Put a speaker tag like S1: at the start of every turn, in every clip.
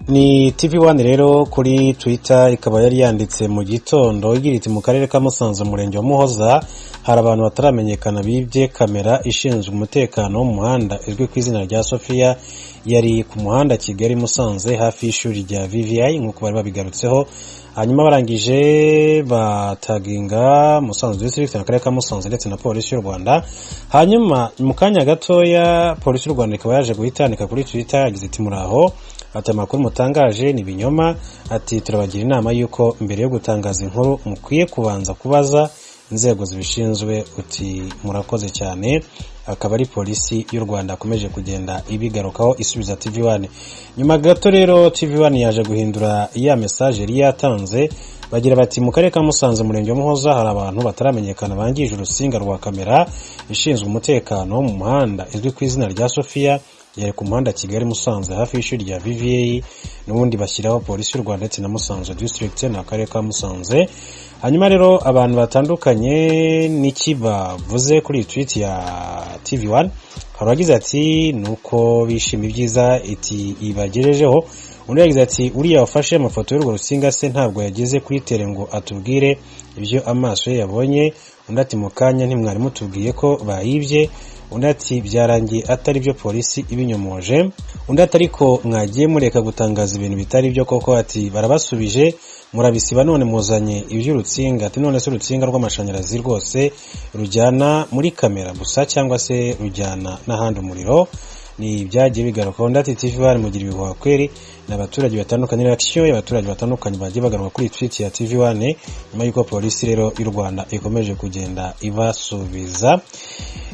S1: Ni TV1 rero kuri Twitter ikaba yari yanditse mu gitondo igira iti mu karere ka Musanze umurenge wa Muhoza hari abantu bataramenyekana bibye kamera ishinzwe umutekano wo mu muhanda izwi ku izina rya Sofia yari ku muhanda Kigali Musanze hafi y'ishuri rya VVI nkuko bari babigarutseho. Hanyuma barangije bataginga Musanze district na karere ka Musanze ndetse na polisi y'u Rwanda. Hanyuma mu kanya gatoya polisi y'u Rwanda ikaba yaje guhitanika kuri Twitter yagize iti muraho ati amakuru mutangaje ni binyoma, ati turabagira inama yuko mbere yo gutangaza inkuru mukwiye kubanza kubaza inzego zibishinzwe. Uti murakoze cyane. Akaba ari polisi y'u Rwanda akomeje kugenda ibigarukaho isubiza TV1. Nyuma gato rero TV1 yaje guhindura iya message yari yatanze, bagira bati mu karere ka Musanze umurenge wa Muhoza hari abantu bataramenyekana bangije urusinga rwa kamera ishinzwe umutekano mu muhanda izwi ku izina rya Sofia yari ku muhanda Kigali Musanze hafi y'ishuri rya VVA, n'ubundi bashyiraho polisi y'u Rwanda ndetse na Musanze district na karere ka Musanze. Hanyuma rero abantu batandukanye niki bavuze kuri tweet ya TV1, haragize ati nuko bishima ibyiza iti ibagejejeho. Undi yagize ati uriya wafashe amafoto y'urwo rusinga se ntabwo yageze kuri tere ngo atubwire ibyo amaso ye yabonye. Undi ati mu kanya ntimwari mutubwiye ko bayibye. Undi ati byarangiye atari byo polisi ibinyomoje. Undi ati ariko mwagiye mureka gutangaza ibintu bitari byo koko. Ati barabasubije murabisiba none muzanye iby'urutsinga. Ati none se urutsinga rw'amashanyarazi rwose rujyana muri kamera gusa cyangwa se rujyana n'ahandi umuriro? Ni byagiye bigaruka. Undi ati TV1 mugira ibihuha kweri. N'abaturage batandukanye reaction y'abaturage batandukanye bagiye bagaruka kuri tweet ya TV1 nyuma yuko polisi rero y'u Rwanda ikomeje kugenda ibasubiza.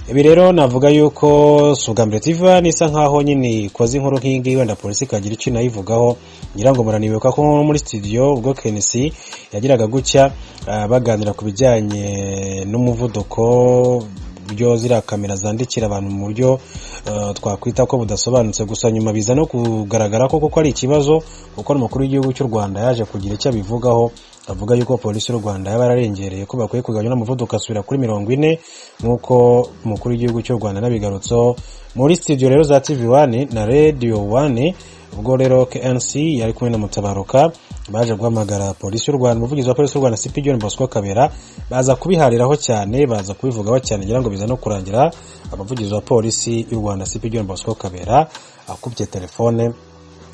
S1: Ibi rero navuga yuko Sugambire TV1 isa nkaho nyine ikoze inkuru nk'ingi wenda polisi kagira icyo nayivugaho. Ngira ngo muranibuka ko muri studio ubwo Kenisi yagiraga gutya baganira ku bijyanye n'umuvuduko byo zira kamera zandikira abantu mu buryo twakwita ko budasobanutse. Gusa nyuma biza no kugaragara ko kuko ari ikibazo kuko n'umukuru w'igihugu cy'u Rwanda yaje kugira icyo abivugaho, avuga yuko polisi y'u Rwanda yabararengereye ko bakwiye kugabanya n'umuvuduko asubira kuri 40 nkuko umukuru w'igihugu cy'u Rwanda nabigarutseho muri studio rero za TV1 na Radio 1. Ubwo rero KNC yari kumwe na Mutabaruka baje guhamagara polisi y'u Rwanda, umuvugizi wa polisi y'u Rwanda CP John Bosco Kabera baza kubihariraho cyane, baza kubivugaho cyane ngira ngo biza no kurangira abavugizi wa polisi y'u Rwanda CP John Bosco Kabera akubye telefone.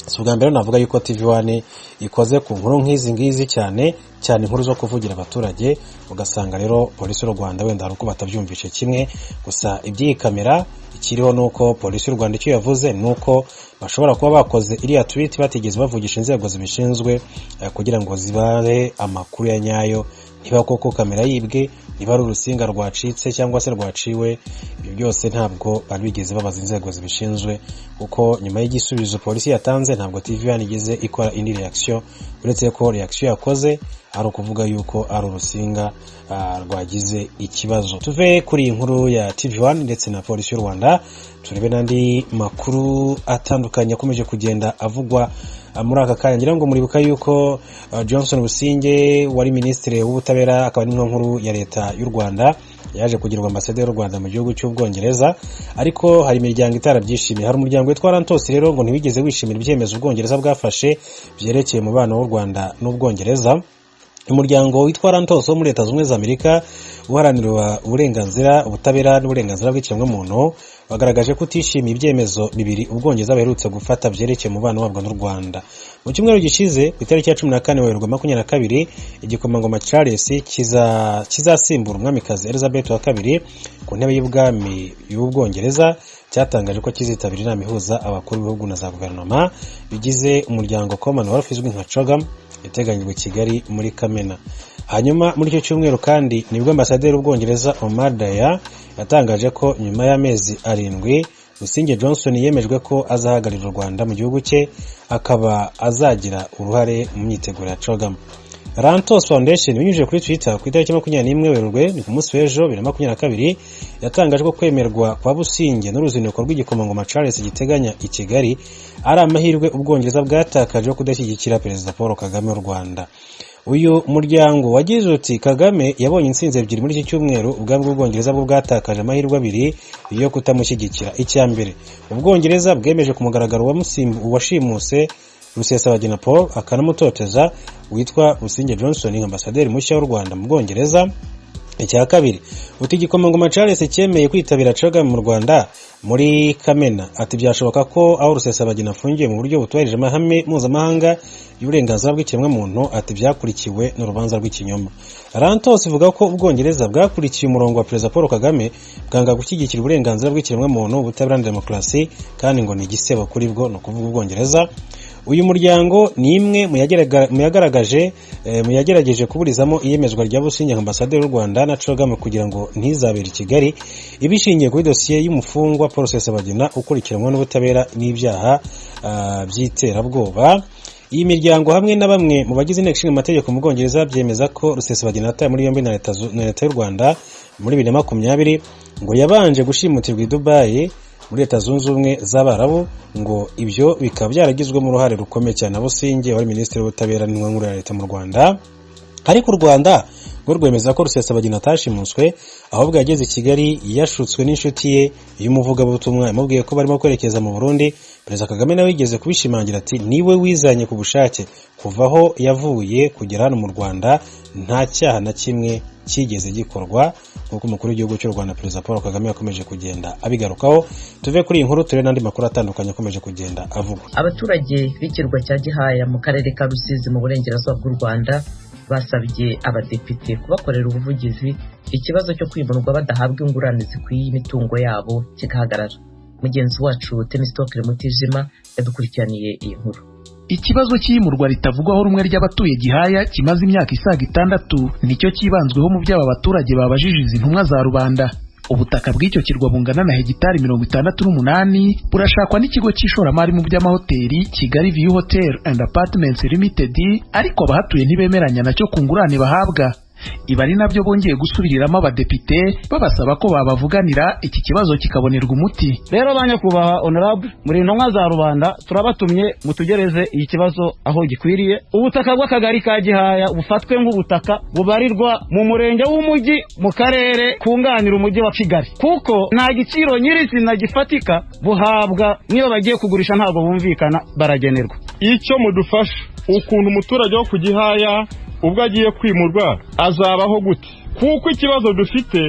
S1: Sugambire navuga yuko TV1 ikoze ku nkuru nk'izi ngizi cyane inkuru zo kuvugira abaturage, ugasanga rero polisi y'u Rwanda wenda haruko batabyumvishe kimwe. Gusa iby'iyi kamera ikiriho nuko polisi y'u Rwanda icyo yavuze nuko bashobora kuba bakoze iriya tweet batigeze bavugisha inzego zibishinzwe kugira ngo zibahe amakuru ya nyayo, niba koko kamera yibwe, niba ari urusinga rwacitse cyangwa se rwaciwe. Ibyo byose ntabwo bari bigeze babaza inzego zibishinzwe kuko nyuma y'igisubizo polisi yatanze ntabwo TV1 igeze ikora indi reaction, uretse ko reaction yakoze ari ukuvuga yuko ari urusinga rwagize ikibazo. Tuve kuri inkuru ya TV1 ndetse na polisi y'u Rwanda turebe n'andi makuru atandukanye akomeje kugenda avugwa muri aka kanya. Ngira ngo muribuka yuko Johnson Businge wari ministre w'ubutabera akaba n'intumwa nkuru ya leta y'u Rwanda yaje kugirwa ambassadeur y'u Rwanda mu gihugu cy'Ubwongereza, ariko hari imiryango itarabyishimiye. Hari umuryango witwa Rantos rero ngo ntibigeze wishimira ibyemezo Ubwongereza bwafashe byerekeye umubano w'u Rwanda n'Ubwongereza. Umuryango witwa Rantos wo muri Leta Zunze za Amerika uharanira uburenganzira ubutabera n'uburenganzira bw'ikiremwamuntu bagaragaje ko utishimiye ibyemezo bibiri Ubwongereza baherutse gufata byerekeye umubano wabwo n'u Rwanda. Mu cyumweru gishize ku itariki ya 14 Werurwe 2022 igikomangoma Charles kizasimbura umwamikazi Elizabeth wa kabiri ku ntebe y'ubwami y'Ubwongereza cyatangaje ko kizitabira inama ihuza abakuru b'ibihugu na za guverinoma bigize umuryango Commonwealth izwi nka CHOGM yateganyijwe Kigali muri Kamena. Hanyuma muri icyo cyumweru kandi nibwo ambasaderi w'Ubwongereza Omar Daya yatangaje ko nyuma y'amezi 7 Businge Johnson yemejwe ko azahagararira u Rwanda mu gihugu cye akaba azagira uruhare mu myiteguro ya CHOGM. Rantos Foundation binyujije kuri Twitter ku itariki 21 Werurwe ni ku munsi w'ejo 2022 yatangaje ko kwemerwa kwa Businge n'uruzinduko rw'igikomangoma Charles giteganya i Kigali ari amahirwe Ubwongereza bwatakaje yo kudashyigikira Perezida Paul Kagame w'u Rwanda. Uyu muryango wagize uti Kagame yabonye insinzi ebyiri muri iki cyumweru, ubwami bw'Ubwongereza bwo bwatakaje amahirwe abiri yo kutamushyigikira. Icyambere Ubwongereza bwemeje ku mugaragaro washimuse Rusesabagina Paul akanamutoteza witwa Businge Johnson ambasaderi mushya w'u Rwanda mu Bwongereza. Icya kabiri, igikomangoma Charles cyemeye kwitabira CHOGM mu Rwanda muri Kamena, ati byashoboka ko aho Rusesabagina afungiye mu buryo butubahirije amahame mpuzamahanga y'uburenganzira bw'ikiremwamuntu, ati byakurikiwe n'urubanza rw'ikinyoma. Rantos ivuga ko Ubwongereza bwakurikiye umurongo wa Perezida Paul Kagame bwanga gushyigikira uburenganzira bw'ikiremwamuntu, ubutabera na demokarasi, kandi ngo ni igisebo kuri bwo, no kuvuga Ubwongereza. Uyu muryango ni imwe mu yagerageje kuburizamo iyemezwa rya Businge ambasaderi w'u Rwanda na CHOGM kugira ngo ntizabere i Kigali, ibishingiye kuri dosiye y'umufungwa Paul Rusesabagina ukurikiranwa n'ubutabera n'ibyaha by'iterabwoba. Iyi miryango hamwe na bamwe mu bagize inteko ishinga amategeko mu Bwongereza byemeza ko Rusesabagina yatawe muri yombi na leta y'u Rwanda muri 2020, ngo yabanje gushimutirwa i Dubai muri Leta Zunze Ubumwe z'Abarabu, ngo ibyo bikaba byaragizwemo uruhare rukomeye cyane na Businge wari minisitiri w'ubutabera n'inkungu ya leta mu Rwanda. Ariko u Rwanda rwo rwemeza ko Rusesabagina atashimuswe, ahubwo yageze i Kigali yashutswe n'inshuti ye y'umuvugabutumwa yamubwiye ko barimo kwerekeza mu Burundi. Perezida Kagame nawe yigeze kubishimangira ati niwe wizanye ku bushake kuva aho yavuye kugera hano mu Rwanda, nta cyaha na kimwe kigeze gikorwa, nk'uko umukuru w'igihugu cy'u Rwanda Perezida Paul Kagame yakomeje kugenda abigarukaho. Tuve kuri iyi nkuru turebe n'andi makuru atandukanye akomeje kugenda avugwa.
S2: Abaturage b'ikirwa cya Gihaya mu karere ka Rusizi mu burengerazuba bw'u Rwanda basabye abadepite kubakorera ubuvugizi ikibazo cyo kwimurwa badahabwa ingurane zikwiye imitungo yabo kigahagarara. Mugenzi wacu Temistokle Mutijima yadukurikiraniye iyi nkuru.
S3: Ikibazo cy'imurwa ritavugwaho rumwe ry'abatuye Gihaya kimaze imyaka isaga 6 nicyo kibanzweho mu by'aba baturage babajije izi ntumwa za rubanda. Ubutaka bw'icyo kirwa bungana na hegitari 68 burashakwa n'ikigo cy'ishoramari mu by'amahoteli Kigali View Hotel and Apartments Limited, ariko abahatuye ntibemeranya nacyo ku ngurane bahabwa. Ibi ari nabyo bongeye gusubiriramo abadepite babasaba ko babavuganira iki kibazo kikabonerwa umuti.
S4: Rero banyakubaha honorable muri ntumwa za rubanda turabatumye mutugereze iyi kibazo aho gikwiriye. Ubutaka bw'akagari ka Gihaya bufatwe nk'ubutaka bubarirwa mu murenge w'umujyi mu karere kunganira umujyi wa Kigali, kuko nta giciro nyirizina gifatika buhabwa niyo bagiye kugurisha, ntabwo bumvikana baragenerwa.
S5: Icyo mudufasha ukuntu umuturage wo ku Gihaya ubwo agiye kwimurwa azabaho gute, kuko ikibazo dufite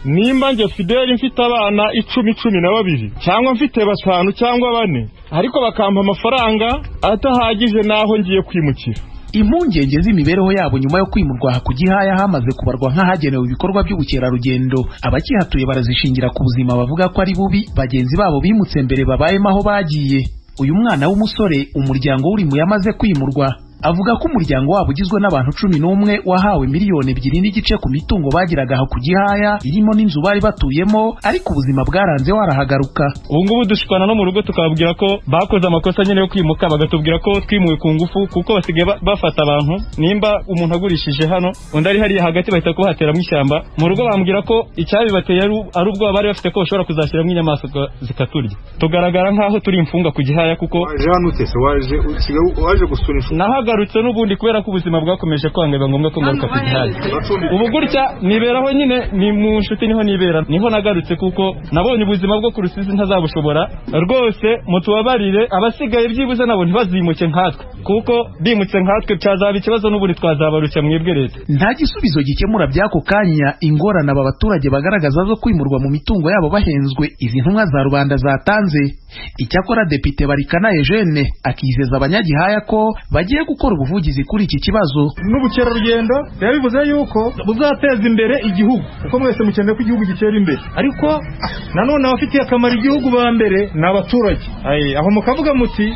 S5: nimba nge Fideli mfite abana 12 cyangwa mfite 5 cyangwa 4, ariko bakampa amafaranga atahagije naho ngiye kwimukira.
S3: Impungenge z'imibereho yabo nyuma yo kwimurwa ku Gihaya hamaze kubarwa nk'ahagenewe ibikorwa by'ubukerarugendo, abakihatuye barazishingira ku buzima bavuga ko ari bubi bagenzi babo bimutse mbere babayemo aho bagiye. Uyu mwana w'umusore umuryango uri mu yamaze kwimurwa avuga ko umuryango wabo ugizwe n'abantu 11 wahawe miliyoni 2.5 ku mitungo bagiraga aho ku Gihaya irimo n'inzu bari batuyemo, ariko ubuzima bwaranze warahagaruka.
S5: Ubu ngubu dushikana no mu rugo tukababwira ko bakoze amakosa nyene yo kwimuka, bagatubwira ko twimuwe ku ngufu, kuko basigaye bafata abantu nimba umuntu agurishije hano undi ari hariya hagati bahita kuhatera mu ishyamba. Mu rugo bambwira ko icyabibateye ari ubwo bari bafite ko bashobora kuzashyiramo inyamaswa zikaturya. Tugaragara nkaho turi imfunga ku Gihaya, kuko waje gusura nagarutse n'ubundi kubera ko ubuzima bwakomeje kwanga biba ngombwa ko ngaruka ku Gihaya. Ubu gutya niberaho nyine ni mu nshuti niho nibera, niho nagarutse kuko nabonye ubuzima bwo ku Rusizi ntazabushobora rwose. Mutubabarire abasigaye byibuze nabo ntibazimuke nkatwe, kuko bimutse nkatwe cyazaba ikibazo n'ubundi twazabarushya mwebwe leta.
S3: Nta gisubizo gikemura byako kanya ingorane aba baturage bagaragaza zo kwimurwa mu mitungo yabo bahenzwe izi ntumwa za rubanda zatanze. Icyakora Depite Barikana Eugene akizeza abanyagihaya ko bagiye gukora ubuvugizi kuri iki kibazo.
S5: N'ubukerarugendo yabivuze yuko buzateza imbere igihugu, kuko mwese mukeneye ko igihugu gitera imbere, ariko nanone abafitiye akamaro igihugu ba mbere ni abaturage. Aho mukavuga muti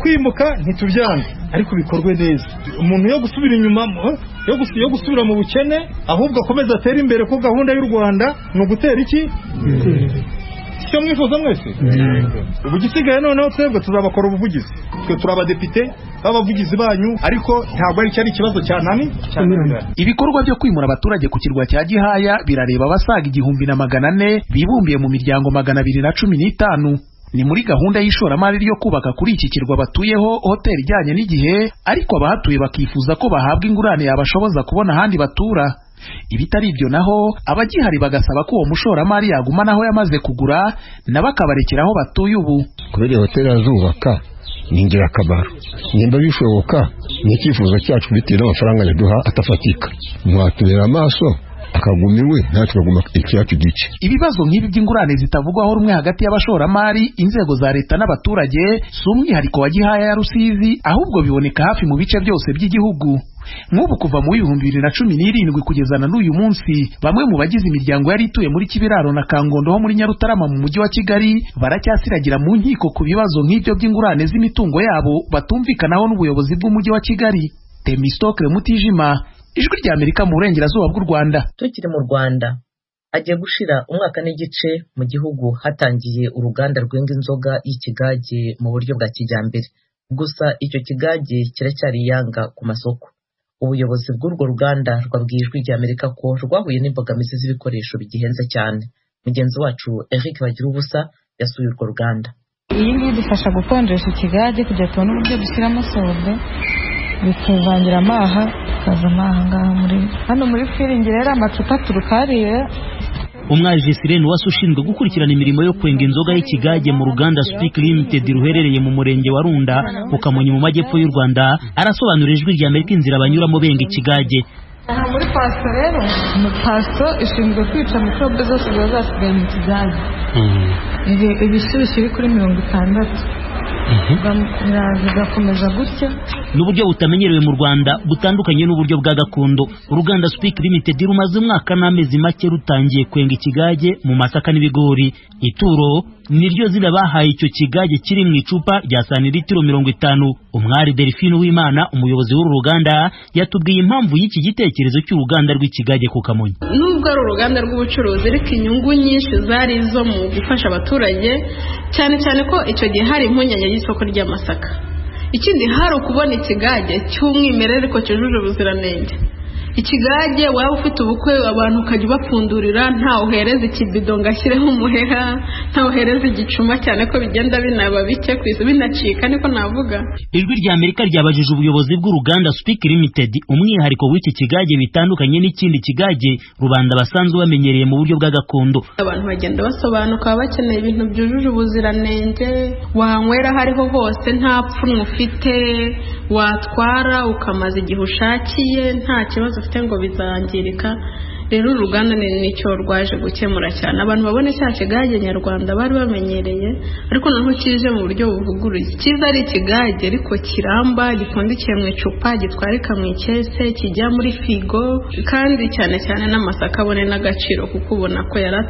S5: kwimuka ntitubyanze, ariko bikorwe neza. Umuntu yo gusubira inyuma yo gusubira mu bukene, ahubwo akomeza atera imbere, ko gahunda y'u Rwanda no gutera iki cyo mwifuza mwese. Ubu gisigaye noneho twebwe tuzabakora ubuvugizi, twe turabadepite babavugizi banyu, ariko ntabwo ari cyari ikibazo cyanani.
S3: Ibikorwa byo kwimura abaturage ku kirwa cya Gihaya birareba abasaga 1400 bibumbiye mu miryango 215. Ni muri gahunda y'ishoramari ryo kubaka kuri iki kirwa batuyeho hoteli ijyanye n'igihe, ariko abahatuye bakifuza ko bahabwa ingurane yabashoboza kubona ahandi batura. Ibitari ibyo naho abagihari bagasaba ko uwo mushoramari yaguma naho yamaze kugura nabakabarekeraho batuye ubu.
S6: Kubera hoteli azubaka ni ingirakamaro. Nimba bishoboka ni icyifuzo cyacu bitewe n'amafaranga yaduha atafatika, mwatubera amaso akagumiwe natwe tukaguma ikiyacu gice.
S3: Ibibazo nk'ibi by'ingurane zitavugwaho rumwe hagati y'abashoramari, inzego za leta n'abaturage si umwihariko wa Gihaya ya Rusizi, ahubwo biboneka hafi mu bice byose by'igihugu. Nk'ubu kuva mu 2017 kugeza na n'uyu munsi, bamwe mu bagize imiryango yari ituye muri Kibiraro na Kangondo ho muri Nyarutarama mu mujyi wa Kigali baracyasiragira mu nkiko ku bibazo nk'ibyo by'ingurane z'imitungo yabo batumvikanaho n'ubuyobozi bw'umujyi wa Kigali. Temistokle Mutijima, Ijwi rya Amerika mu burengerazuba bw'u Rwanda.
S2: Tukiri mu Rwanda, agiye gushira umwaka n'igice mu gihugu hatangiye uruganda rwenga inzoga y'ikigage mu buryo bwa kijyambere. Gusa icyo kigage kiracyari yanga ku masoko. Ubuyobozi bw'urwo ruganda rwabwiye Ijwi rya Amerika ko rwahuye n'imbogamizi z'ibikoresho bigihenze cyane. Mugenzi wacu Eric Bagirubusa yasuye urwo ruganda.
S7: Iyi ngiyi idufasha gukonjesha ikigage kugira tubone uburyo dushyiramo soda bituvangira amaha kaza amaha ngaha hano muri firingi rero amacupa turukariye.
S8: Umwaje Sirene wase ushinzwe gukurikirana imirimo yo kwenga inzoga y'ikigage mu ruganda Speak Limited ruherereye mu murenge wa Runda ku Kamonyi mu majyepfo y'u Rwanda arasobanura Ijwi rya Amerika inzira banyuramo benga ikigage.
S7: Aha muri pasto rero, pasto ishinzwe kwica mikrobe zose zasigaye mu kigage. Ibishyushyu biri kuri 60 bigakomeza gutya.
S8: N'uburyo butamenyerewe mu Rwanda butandukanye n'uburyo bwa gakondo. Uruganda Speak Limited rumaze umwaka n'amezi make rutangiye kwenga ikigage mu masaka n'ibigori. Ituro niryo zina bahaye icyo kigage kiri mu icupa rya santilitiro 50. Umwari Delphine Uwimana, umuyobozi w'uru ruganda, yatubwiye impamvu y'iki gitekerezo cy'uruganda rw'ikigage ku Kamonyi.
S9: Nubwo ari uruganda rw'ubucuruzi ariko inyungu nyinshi zari zo mu gufasha abaturage, cyane cyane ko icyo gihe hari impungenge y'isoko ry'amasaka. Ikindi hari ukubona ikigage cy'umwimerere ko cyujuje ubuziranenge. Ikigage waba ufite ubukwe abantu ukajya bapfundurira nta uhereza ikibido ngashyireho umuheha, nta uhereza igicuma, cyane ko bigenda binaba bike kwisi binacika niko navuga.
S8: Ijwi rya Amerika ryabajije ubuyobozi bw'uruganda Speak Limited umwihariko w'iki kigage bitandukanye n'ikindi kigage rubanda basanzwe bamenyereye mu buryo bwa gakondo.
S9: Abantu bagenda basobanuka bakeneye ibintu byujuje ubuziranenge, wanywera hariho hose nta pfunwe ufite, watwara ukamaza igihe ushakiye nta kibazo ufite ngo bizangirika. Rero uruganda nicyo rwaje gukemura cyane. Abantu babone cya kigage nyarwanda bari bamenyereye, ariko naho kije mu buryo buvuguruye. Kiza ari ikigage ariko kiramba, gifundikiye mu icupa, gitwarika mu ikese, kijya muri figo, kandi cyane cyane n'amasaka abone n'agaciro kuko ubona ko yarata